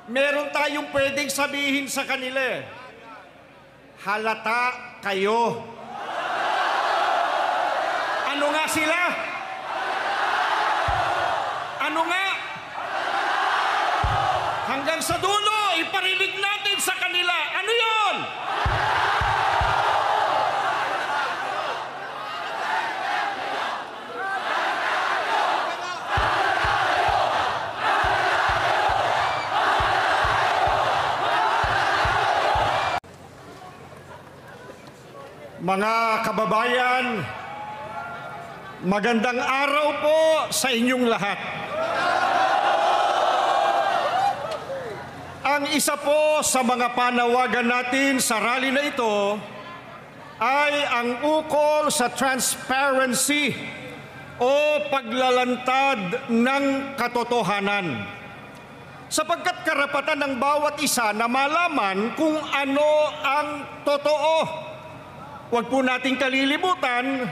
meron tayong pwedeng sabihin sa kanila. Halata kayo. Ano nga sila? Ano nga? Hanggang sa dulo, iparinig natin sa kanila. Ano yon? Mga kababayan, magandang araw po sa inyong lahat. Ang isa po sa mga panawagan natin sa rally na ito ay ang ukol sa transparency o paglalantad ng katotohanan. Sapagkat karapatan ng bawat isa na malaman kung ano ang totoo. Huwag po nating kalilimutan,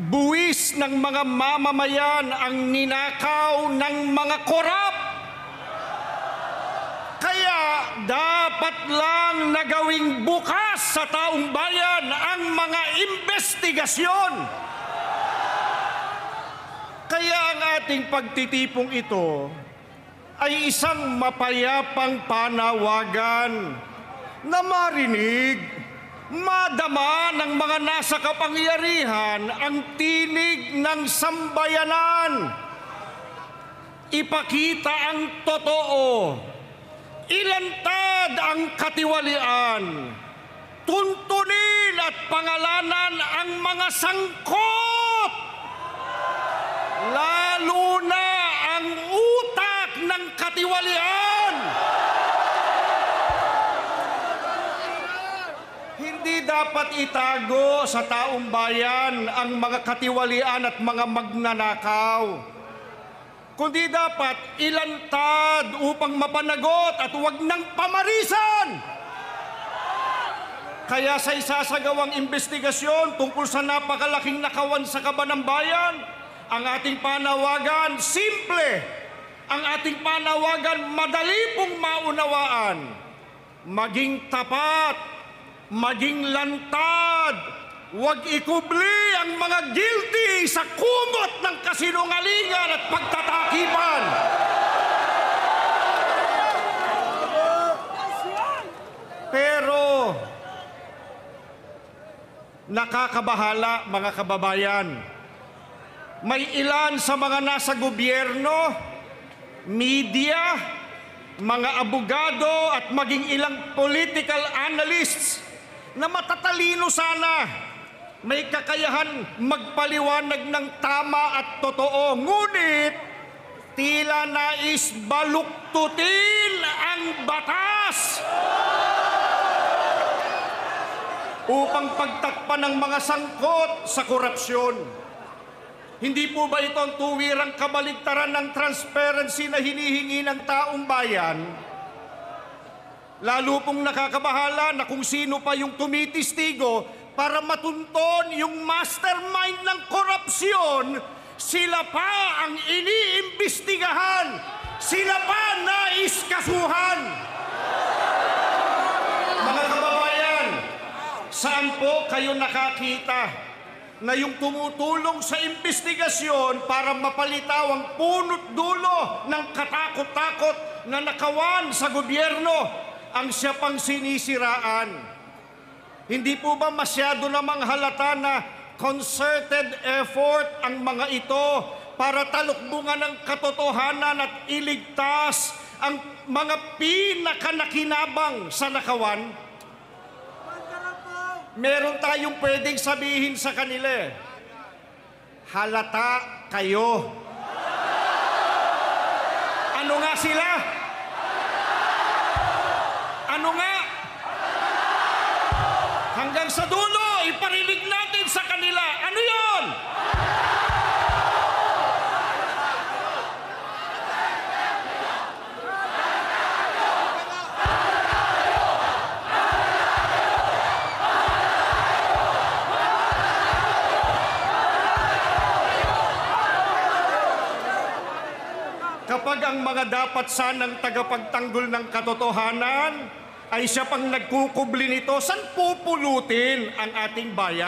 buwis ng mga mamamayan ang ninakaw ng mga korap. Kaya dapat lang nagawing bukas sa taong bayan ang mga investigasyon. Kaya ang ating pagtitipong ito ay isang mapayapang panawagan na marinig, madama ng mga nasa kapangyarihan ang tinig ng sambayanan. Ipakita ang totoo. Ilantad ang katiwalian. Tuntunin at pangalanan ang mga sangkot. Lalo na ang utak ng katiwalian. Hindi dapat itago sa taong bayan ang mga katiwalian at mga magnanakaw, kundi dapat ilantad upang mapanagot at huwag nang pamarisan. Kaya sa isasagawang investigasyon tungkol sa napakalaking nakawan sa kaban ng bayan, ang ating panawagan simple, ang ating panawagan madali pong maunawaan. Maging tapat, maging lantad, huwag ikubli ang mga guilty sa kumot ng kasinungalingan at pagtatakipan. Pero nakakabahala, mga kababayan. May ilan sa mga nasa gobyerno, media, mga abogado at maging ilang political analysts na matatalino sana, may kakayahan magpaliwanag ng tama at totoo, ngunit tila nais baluktutin ang batas upang pagtakpan ng mga sangkot sa korupsyon. Hindi po ba ito ang tuwirang kabaligtaran ng transparency na hinihingi ng taong bayan? Lalo pong nakakabahala na kung sino pa yung tumitistigo para matunton yung mastermind ng korupsyon, sila pa ang iniimbestigahan, sila pa naiskasuhan. Mga kababayan, saan po kayo nakakita na yung tumutulong sa investigasyon para mapalitaw ang punot dulo ng katakot-takot na nakawan sa gobyerno ang siya pang sinisiraan? Hindi po ba masyado namang halata na concerted effort ang mga ito para talukbungan ang katotohanan at iligtas ang mga pinakanakinabang sa nakawan? Meron tayong pwedeng sabihin sa kanila. Halata kayo. Ano nga sila? Ano nga? Hanggang sa dulo, iparinig natin sa kanila. Ano yon? Kapag ang mga dapat sanang tagapagtanggol ng katotohanan ay siya pang nagkukubli nito, saan pupulutin ang ating bayan?